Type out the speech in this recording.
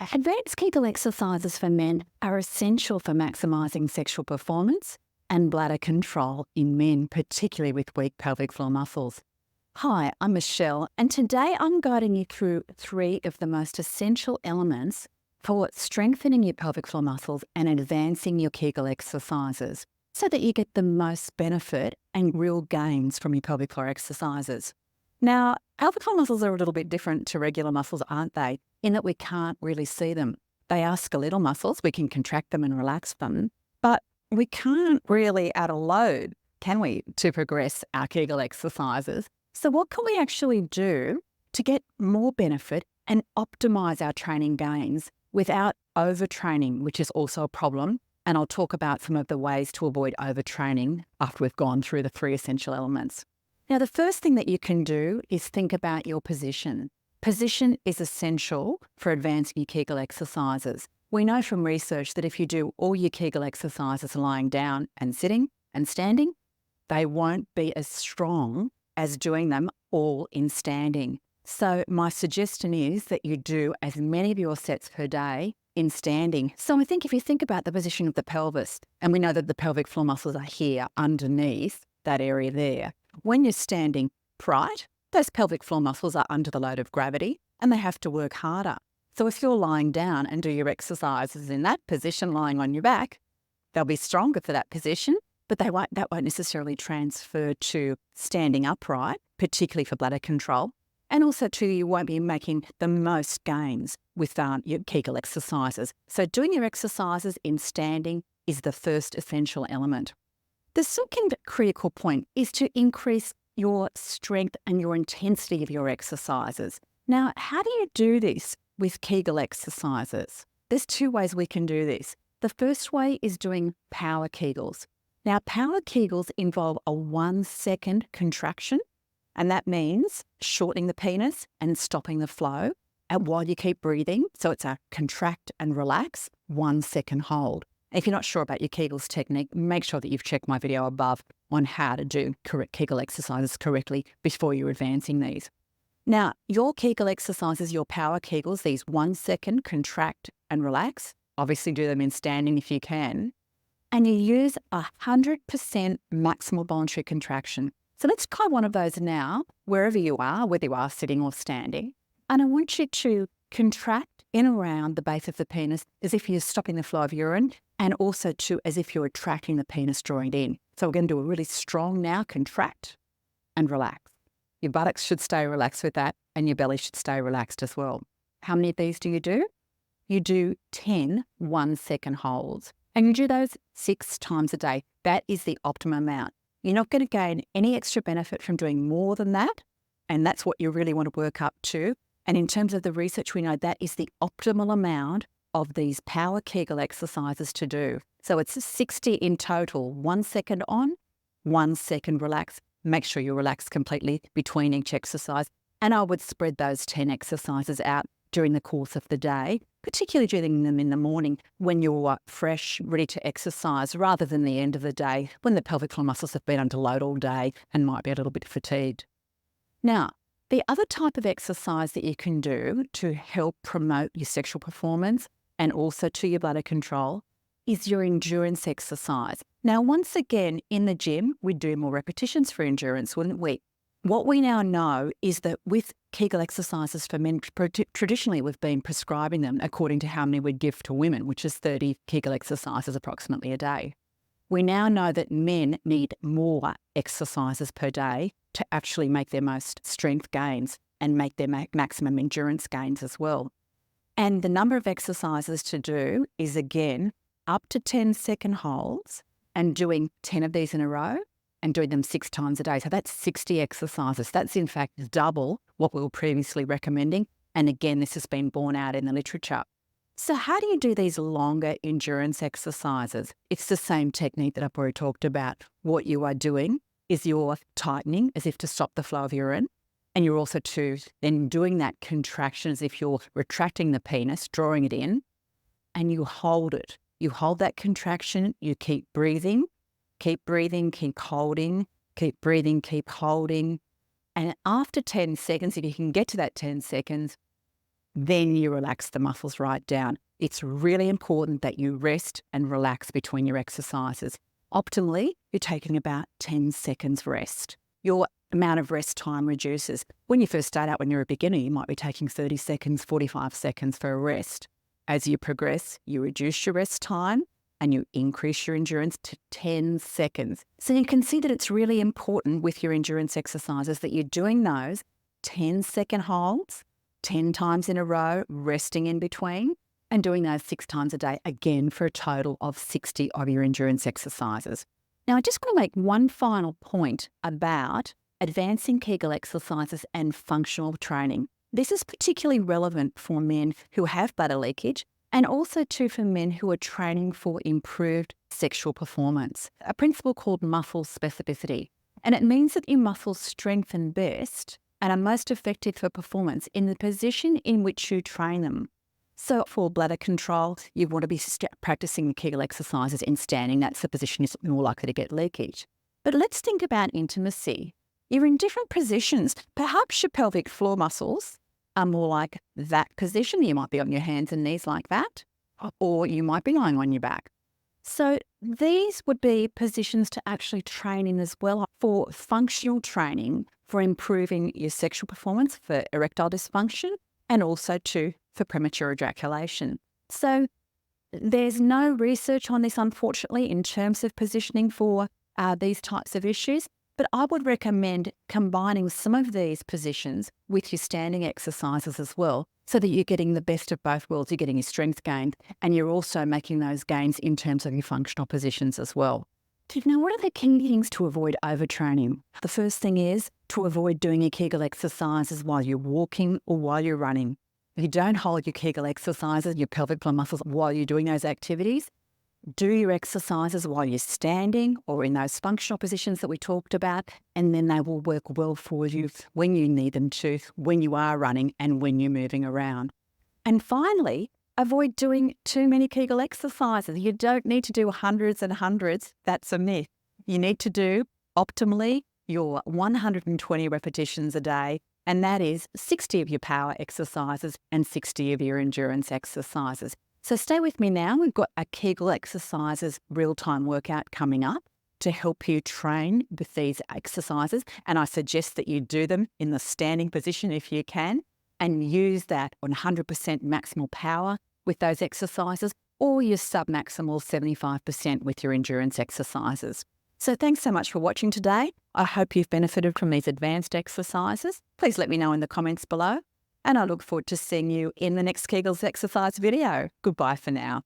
Advanced Kegel exercises for men are essential for maximising sexual performance and bladder control in men, particularly with weak pelvic floor muscles. Hi, I'm Michelle, and today I'm guiding you through three of the most essential elements for strengthening your pelvic floor muscles and advancing your Kegel exercises so that you get the most benefit and real gains from your pelvic floor exercises. Now, pelvic floor muscles are a little bit different to regular muscles, aren't they? In that we can't really see them. They are skeletal muscles. We can contract them and relax them, but we can't really add a load, can we, to progress our Kegel exercises? So what can we actually do to get more benefit and optimize our training gains without overtraining, which is also a problem? And I'll talk about some of the ways to avoid overtraining after we've gone through the three essential elements. Now, the first thing that you can do is think about your position. Position is essential for advancing your Kegel exercises. We know from research that if you do all your Kegel exercises lying down and sitting and standing, they won't be as strong as doing them all in standing. So my suggestion is that you do as many of your sets per day in standing. So I think if you think about the position of the pelvis, and we know that the pelvic floor muscles are here underneath that area there. When you're standing upright, those pelvic floor muscles are under the load of gravity and they have to work harder. So if you're lying down and do your exercises in that position, lying on your back, they'll be stronger for that position, but that won't necessarily transfer to standing upright, particularly for bladder control. And also too, you won't be making the most gains with your Kegel exercises. So doing your exercises in standing is the first essential element. The second critical point is to increase your strength and your intensity of your exercises. Now, how do you do this with Kegel exercises? There's two ways we can do this. The first way is doing power Kegels. Now, power Kegels involve a 1 second contraction, and that means shortening the penis and stopping the flow and while you keep breathing. So it's a contract and relax, 1 second hold. If you're not sure about your Kegels technique, make sure that you've checked my video above on how to do correct Kegel exercises correctly before you're advancing these. Now, your Kegel exercises, your power Kegels, these 1 second contract and relax, obviously do them in standing if you can, and you use 100% maximal voluntary contraction. So let's try one of those now, wherever you are, whether you are sitting or standing. And I want you to contract in around the base of the penis as if you're stopping the flow of urine, and also too as if you're attracting the penis, drawing it in. So we're going to do a really strong now, contract and relax. Your buttocks should stay relaxed with that, and your belly should stay relaxed as well. How many of these do you do? You do 10 1 second holds, and you do those 6 times a day. That is the optimum amount. You're not going to gain any extra benefit from doing more than that, and that's what you really want to work up to. And in terms of the research, we know that is the optimal amount of these power Kegel exercises to do. So it's 60 in total, 1 second on, 1 second relax. Make sure you relax completely between each exercise. And I would spread those 10 exercises out during the course of the day, particularly doing them in the morning when you're fresh, ready to exercise, rather than the end of the day when the pelvic floor muscles have been under load all day and might be a little bit fatigued. Now, the other type of exercise that you can do to help promote your sexual performance and also to your bladder control is your endurance exercise. Now, once again, in the gym, we'd do more repetitions for endurance, wouldn't we? What we now know is that with Kegel exercises for men, traditionally we've been prescribing them according to how many we'd give to women, which is 30 Kegel exercises approximately a day. We now know that men need more exercises per day to actually make their most strength gains and make their maximum endurance gains as well. And the number of exercises to do is, again, up to 10 second holds and doing 10 of these in a row and doing them 6 times a day. So that's 60 exercises. That's in fact double what we were previously recommending. And again, this has been borne out in the literature. So how do you do these longer endurance exercises? It's the same technique that I've already talked about. What you are doing is you're tightening as if to stop the flow of urine. And you're also then doing that contraction as if you're retracting the penis, drawing it in, and you hold it. You hold that contraction, you keep breathing, keep holding, keep breathing, keep holding. And after 10 seconds, if you can get to that 10 seconds, Then you relax the muscles right down. It's really important that you rest and relax between your exercises. Optimally, you're taking about 10 seconds rest. Your amount of rest time reduces. When you first start out, when you're a beginner, you might be taking 30 seconds, 45 seconds for a rest. As you progress, you reduce your rest time and you increase your endurance to 10 seconds. So you can see that it's really important with your endurance exercises that you're doing those 10-second holds, 10 times in a row, resting in between, and doing those 6 times a day, again for a total of 60 of your endurance exercises. Now, I just want to make one final point about advancing Kegel exercises and functional training. This is particularly relevant for men who have bladder leakage and also too for men who are training for improved sexual performance, a principle called muscle specificity. And it means that your muscles strengthen best and are most effective for performance in the position in which you train them. So for bladder control, you want to be practicing the Kegel exercises in standing. That's the position you're more likely to get leakage. But let's think about intimacy. You're in different positions. Perhaps your pelvic floor muscles are more like that position. You might be on your hands and knees like that, or you might be lying on your back. So these would be positions to actually train in as well for functional training, for improving your sexual performance, for erectile dysfunction, and also too for premature ejaculation. So there's no research on this, unfortunately, in terms of positioning for these types of issues, but I would recommend combining some of these positions with your standing exercises as well, so that you're getting the best of both worlds. You're getting your strength gained, and you're also making those gains in terms of your functional positions as well. Now, what are the key things to avoid overtraining? The first thing is to avoid doing your Kegel exercises while you're walking or while you're running. If you don't hold your Kegel exercises, your pelvic floor muscles, while you're doing those activities, do your exercises while you're standing or in those functional positions that we talked about, and then they will work well for you when you need them to, when you are running and when you're moving around. And finally, avoid doing too many Kegel exercises. You don't need to do hundreds and hundreds. That's a myth. You need to do optimally your 120 repetitions a day, and that is 60 of your power exercises and 60 of your endurance exercises. So stay with me now. We've got a Kegel exercises real-time workout coming up to help you train with these exercises. And I suggest that you do them in the standing position if you can, and use that 100% maximal power with those exercises, or your sub-maximal 75% with your endurance exercises. So thanks so much for watching today. I hope you've benefited from these advanced exercises. Please let me know in the comments below, and I look forward to seeing you in the next Kegels exercise video. Goodbye for now.